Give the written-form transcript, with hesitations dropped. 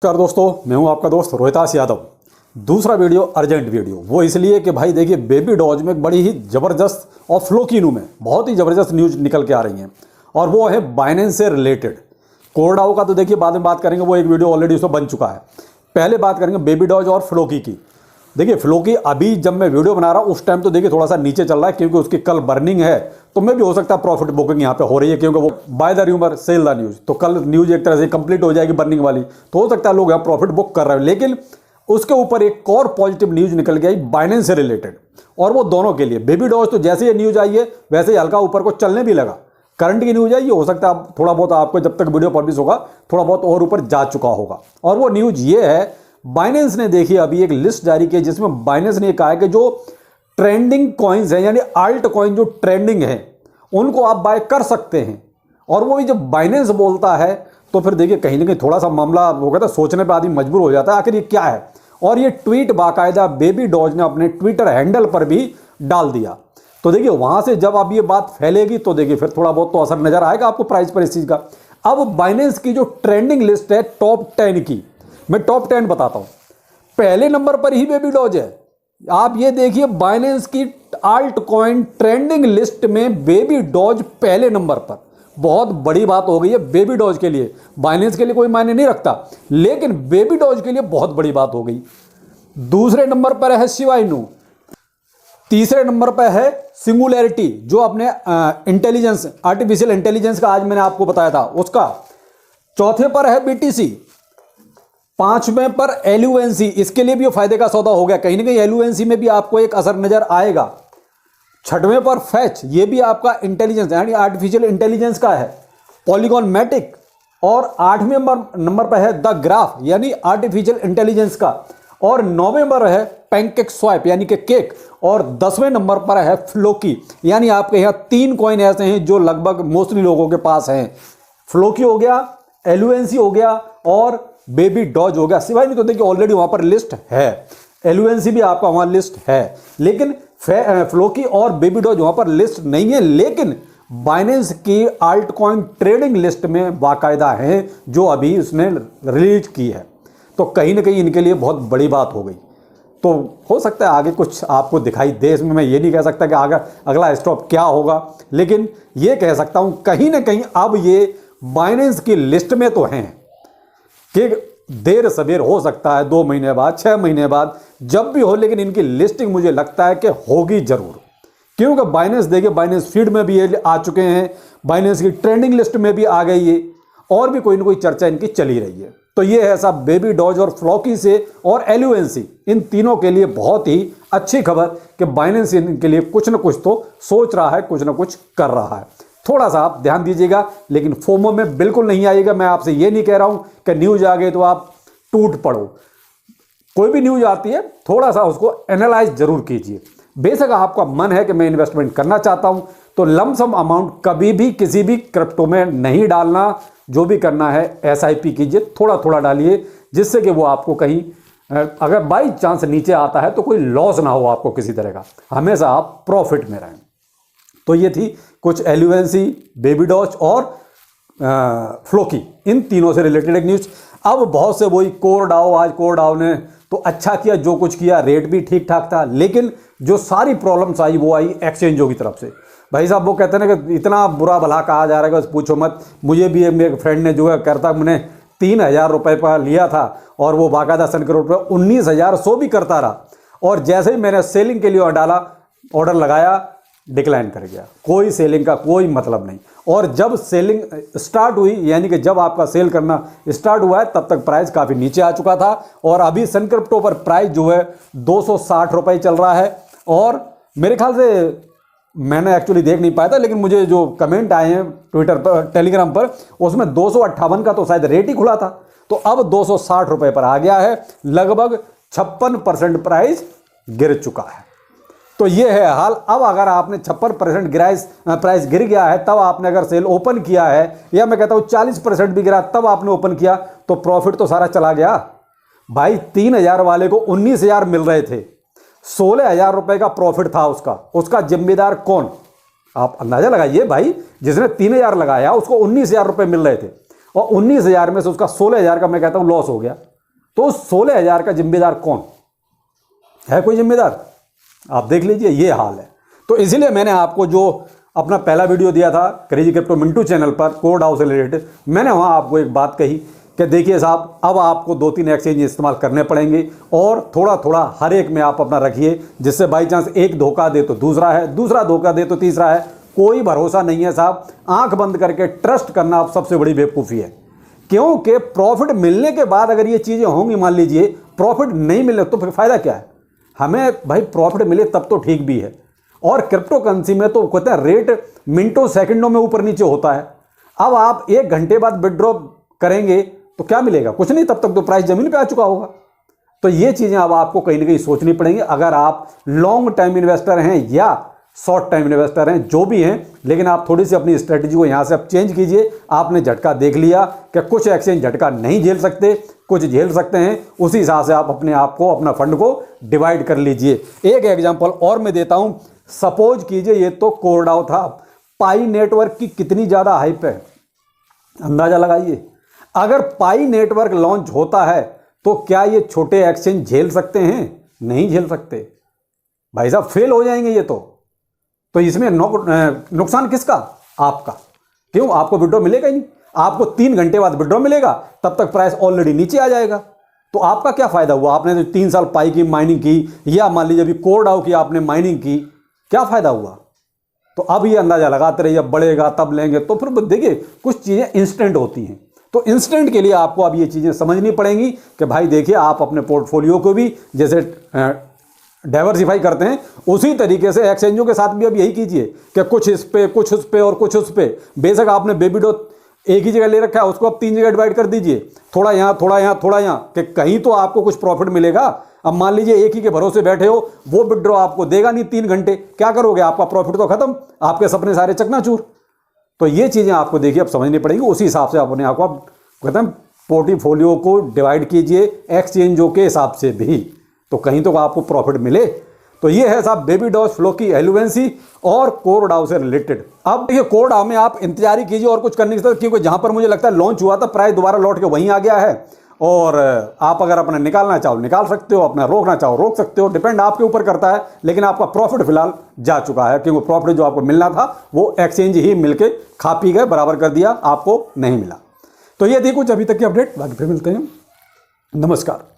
नमस्कार दोस्तों, मैं हूं आपका दोस्त रोहितास यादव। दूसरा वीडियो अर्जेंट वीडियो वो इसलिए कि भाई देखिए बेबी डॉज में बड़ी ही ज़बरदस्त और फ्लोकीनू में बहुत ही ज़बरदस्त न्यूज़ निकल के आ रही हैं और वो है बाइनेंस से रिलेटेड। कोरडाओ का तो देखिए बाद में बात करेंगे, वो एक वीडियो ऑलरेडी उसमें बन चुका है। पहले बात करेंगे बेबी डॉज और फ्लोकी की। देखिए फ्लोकी अभी जब मैं वीडियो बना रहा हूँ उस टाइम तो देखिए थोड़ा सा नीचे चल रहा है क्योंकि उसकी कल बर्निंग है, तो मैं भी हो सकता है प्रॉफिट बुकिंग यहाँ पे हो रही है क्योंकि वो buy the rumour sell the news, तो कल न्यूज़ एक तरह से कंप्लीट हो जाएगी बर्निंग वाली, तो हो सकता है लोग यहाँ प्रॉफिट बुक कर रहे हैं। लेकिन उसके ऊपर एक और पॉजिटिव न्यूज़ निकल के आई बाइनेंस से रिलेटेड, और वो दोनों के लिए। बेबी डॉज तो जैसे ये न्यूज़ आई है वैसे ही हल्का ऊपर को चलने भी लगा। करंट की न्यूज़ है, ये हो सकता है थोड़ा बहुत आपको जब तक वीडियो पब्लिश होगा थोड़ा बहुत और ऊपर जा चुका होगा। और वो न्यूज़ ये है, बाइनेंस ने देखिए अभी एक लिस्ट जारी की जिसमें बाइनेंस ने कहा है कि जो ट्रेंडिंग कॉइन्स हैं यानी आल्ट कॉइन जो ट्रेंडिंग है उनको आप बाय कर सकते हैं। और वो भी जब बाइनेंस बोलता है तो फिर देखिए कहीं ना कहीं थोड़ा सा मामला वो कहता है सोचने पर आदमी मजबूर हो जाता है आखिर ये क्या है। और ये ट्वीट बाकायदा बेबी डॉज ने अपने ट्विटर हैंडल पर भी डाल दिया। तो देखिए वहां से जब अब ये बात फैलेगी तो देखिए फिर थोड़ा बहुत तो असर नजर आएगा आपको प्राइस पर इस चीज का। अब बाइनेंस की जो ट्रेंडिंग लिस्ट है टॉप 10 की, मैं टॉप 10 बताता हूं। पहले नंबर पर ही बेबी डॉज है। आप ये देखिए बाइनेंस की आल्ट कॉइन ट्रेंडिंग लिस्ट में बेबी डॉज पहले नंबर पर। बहुत बड़ी बात हो गई है बेबी डॉज के लिए। बाइनेंस के लिए कोई मायने नहीं रखता, लेकिन बेबी डॉज के लिए बहुत बड़ी बात हो गई। दूसरे नंबर पर है शिबा इनू। तीसरे नंबर पर है सिंगुलैरिटी जो अपने इंटेलिजेंस आर्टिफिशियल इंटेलिजेंस का आज मैंने आपको बताया था उसका। चौथे पर है बीटीसी। पांचवें पर एलयूएनसी, इसके लिए भी फायदे का सौदा हो गया, कहीं ना कहीं एलयूएनसी में भी आपको एक असर नजर आएगा। छठवें पर फैच, ये भी आपका इंटेलिजेंस यानी आर्टिफिशियल इंटेलिजेंस का है। पॉलीगॉन मैटिक, और आठवें नंबर पर है द ग्राफ यानी आर्टिफिशियल इंटेलिजेंस का। और नौवें नंबर है पैनकेक स्वाइप यानी कि केक। और 10वें नंबर पर है फ्लोकी, यानी आपके यहाँ 3 कॉइन ऐसे हैं जो लगभग मोस्टली लोगों के पास हैं। फ्लोकी हो गया, एलयूएनसी हो गया और बेबी डॉज हो गया। सिवाय नहीं तो देखिए ऑलरेडी वहां पर लिस्ट है, एलयूएनसी भी आपका वहां लिस्ट है, लेकिन फ्लोकी और बेबी डॉज वहां पर लिस्ट नहीं है। लेकिन बाइनेंस की आल्ट कॉइन ट्रेडिंग लिस्ट में बाकायदा है जो अभी उसने रिलीज की है। तो कहीं ना कहीं इनके लिए बहुत बड़ी बात हो गई। तो हो सकता है आगे कुछ आपको दिखाई दे, इसमें मैं ये नहीं कह सकता कि आगे अगला स्टॉप क्या होगा, लेकिन ये कह सकता हूं कहीं ना कहीं अब ये बाइनेंस की लिस्ट में तो हैं कि देर सवेर हो सकता है 2 महीने बाद 6 महीने बाद जब भी हो, लेकिन इनकी लिस्टिंग मुझे लगता है कि होगी जरूर। क्योंकि बाइनेंस देखिए बाइनेंस फीड में भी ये आ चुके हैं, बाइनेंस की ट्रेंडिंग लिस्ट में भी आ गई है, और भी कोई ना कोई चर्चा इनकी चली रही है। तो ये है सब बेबी डॉज और फ्लोकी से और एलयूएनसी, इन तीनों के लिए बहुत ही अच्छी खबर कि बाइनेंस इनके लिए कुछ ना कुछ तो सोच रहा है, कुछ ना कुछ कर रहा है। थोड़ा सा आप ध्यान दीजिएगा, लेकिन फोमो में बिल्कुल नहीं आइएगा। मैं आपसे ये नहीं कह रहा हूं कि न्यूज आ गई तो आप टूट पड़ो। कोई भी न्यूज आती है थोड़ा सा उसको एनालाइज जरूर कीजिए। बेशक आपका मन है कि मैं इन्वेस्टमेंट करना चाहता हूं तो लमसम अमाउंट कभी भी किसी भी क्रिप्टो में नहीं डालना। जो भी करना है एसआईपी कीजिए, थोड़ा थोड़ा डालिए, जिससे कि वो आपको कहीं अगर बाई चांस नीचे आता है तो कोई लॉस ना हो आपको किसी तरह का, हमेशा आप प्रॉफिट में रहें। तो ये थी कुछ एलयूएनसी, बेबी डॉज और फ्लोकी, इन तीनों से रिलेटेड एक न्यूज। अब बहुत से वही कोरडाओ, आज कोरडाओ ने तो अच्छा किया, जो कुछ किया रेट भी ठीक ठाक था, लेकिन जो सारी प्रॉब्लम्स आई वो आई एक्सचेंजों की तरफ से। भाई साहब वो कहते हैं ना कि इतना बुरा भला कहा जा रहा है कि बस पूछो मत। मुझे भी मेरे फ्रेंड ने जो है करता, मैंने 3000 रुपये पर लिया था और वो बाकायदा सन करोड़ पर 19,100 भी करता रहा, और जैसे ही मैंने सेलिंग के लिए डाला, ऑर्डर लगाया, डिक्लाइन कर गया। कोई सेलिंग का कोई मतलब नहीं। और जब सेलिंग स्टार्ट हुई यानी कि जब आपका सेल करना स्टार्ट हुआ है तब तक प्राइस काफ़ी नीचे आ चुका था, और अभी सन क्रिप्टो पर प्राइस जो है 260 रुपये चल रहा है। और मेरे ख्याल से मैंने एक्चुअली देख नहीं पाया था, लेकिन मुझे जो कमेंट आए हैं ट्विटर पर, टेलीग्राम पर, उसमें 258 का तो शायद रेट ही खुला था, तो अब 260 रुपये पर आ गया है। लगभग 56% प्राइस गिर चुका है। तो ये है हाल। अब अगर आपने 56% प्राइस गिर गया है, तब आपने अगर सेल ओपन किया है, या मैं कहता हूं 40% भी गिरा तब आपने ओपन किया, तो प्रॉफिट तो सारा चला गया भाई। 3000 वाले को 19,000 मिल रहे थे, 16,000 रुपए का प्रॉफिट था उसका जिम्मेदार कौन? आप अंदाजा लगाइए भाई, जिसने 3,000 लगाया उसको 19,000 रुपए मिल रहे थे, और 19,000 में से उसका 16,000 का मैं कहता हूं लॉस हो गया। तो 16,000 का जिम्मेदार कौन है? कोई जिम्मेदार? आप देख लीजिए, ये हाल है। तो इसीलिए मैंने आपको जो अपना पहला वीडियो दिया था क्रेजी क्रिप्टो मिंटू चैनल पर कोड हाउस से रिलेटेड, मैंने वहाँ आपको एक बात कही कि देखिए साहब, अब आपको 2-3 एक्सचेंज इस्तेमाल करने पड़ेंगे और थोड़ा थोड़ा हर एक में आप अपना रखिए, जिससे बाई चांस एक धोखा दे तो दूसरा है, दूसरा धोखा दे तो तीसरा है। कोई भरोसा नहीं है साहब। आंख बंद करके ट्रस्ट करना आप सबसे बड़ी बेवकूफ़ी है, क्योंकि प्रॉफिट मिलने के बाद अगर ये चीज़ें होंगी, मान लीजिए प्रॉफिट नहीं मिले तो फिर फ़ायदा क्या है? हमें भाई प्रॉफिट मिले तब तो ठीक भी है। और क्रिप्टो करेंसी में तो कहते हैं रेट मिनटों सेकंडों में ऊपर नीचे होता है। अब आप 1 घंटे बाद विड्रॉ करेंगे तो क्या मिलेगा? कुछ नहीं, तब तक तो प्राइस जमीन पे आ चुका होगा। तो ये चीज़ें अब आपको कहीं ना कहीं सोचनी पड़ेंगी, अगर आप लॉन्ग टाइम इन्वेस्टर हैं या शॉर्ट टाइम इन्वेस्टर हैं, जो भी हैं। लेकिन आप थोड़ी सी अपनी स्ट्रेटजी को यहाँ से अब चेंज कीजिए। आपने झटका देख लिया कि कुछ एक्सचेंज झटका नहीं झेल सकते, कुछ झेल सकते हैं, उसी हिसाब से आप अपने आप को, अपना फंड को डिवाइड कर लीजिए। एक एग्जांपल और मैं देता हूं। सपोज कीजिए ये तो कोरडाओ था, पाई नेटवर्क की कितनी ज़्यादा हाइप है, अंदाज़ा लगाइए। अगर पाई नेटवर्क लॉन्च होता है तो क्या ये छोटे एक्सचेंज झेल सकते हैं? नहीं झेल सकते भाई साहब, फेल हो जाएंगे ये तो इसमें नुकसान किसका? आपका। क्यों? आपको विड्रॉ मिलेगा ही नहीं। आपको 3 घंटे बाद विड्रॉ मिलेगा, तब तक प्राइस ऑलरेडी नीचे आ जाएगा। तो आपका क्या फायदा हुआ? आपने जो 3 साल पाई की माइनिंग की, या मान लीजिए अभी कोरडाओ की आपने माइनिंग की, क्या फायदा हुआ? तो अब ये अंदाजा लगाते रहिए, जब बढ़ेगा तब लेंगे। तो फिर देखिए, कुछ चीजें इंस्टेंट होती हैं, तो इंस्टेंट के लिए आपको अब ये चीजें समझनी पड़ेंगी कि भाई देखिए, आप अपने पोर्टफोलियो को भी जैसे डाइवर्सिफाई करते हैं, उसी तरीके से एक्सचेंजों के साथ भी अब यही कीजिए कि कुछ इस पे, कुछ उस पे और कुछ उस पे। बेशक आपने बेबी डो एक ही जगह ले रखा है, उसको आप 3 जगह डिवाइड कर दीजिए, थोड़ा यहाँ, थोड़ा यहाँ, थोड़ा यहाँ, कि कहीं तो आपको कुछ प्रॉफिट मिलेगा। अब मान लीजिए एक ही के भरोसे बैठे हो, वो विड्रॉ आपको देगा नहीं 3 घंटे, क्या करोगे? आपका प्रॉफिट तो खत्म, आपके सपने सारे चकनाचूर। तो ये चीज़ें आपको देखिए अब समझनी पड़ेंगी। उसी हिसाब से अपने आप को आप कहते हैं पोर्टफोलियो को डिवाइड कीजिए एक्सचेंजों के हिसाब से भी, तो कहीं तो आपको प्रॉफिट मिले। तो ये है साहब बेबी डॉज, फ्लोकी, एलुवेंसी और कोरडाओ से रिलेटेड। अब देखिए, कोरडाओ में आप इंतजार ही कीजिए और कुछ करने की जरूरत, क्योंकि जहां पर मुझे लगता है लॉन्च हुआ था, प्राइस दोबारा लौट के वहीं आ गया है। और आप अगर अपना निकालना चाहो निकाल सकते हो, अपना रोकना चाहो रोक सकते हो, डिपेंड आपके ऊपर करता है। लेकिन आपका प्रॉफिट फिलहाल जा चुका है, क्योंकि प्रॉफिट जो आपको मिलना था वो एक्सचेंज ही मिलके खा पी गए, बराबर कर दिया, आपको नहीं मिला। तो ये थी कुछ अभी तक की अपडेट, बाकी फिर मिलते हैं। नमस्कार।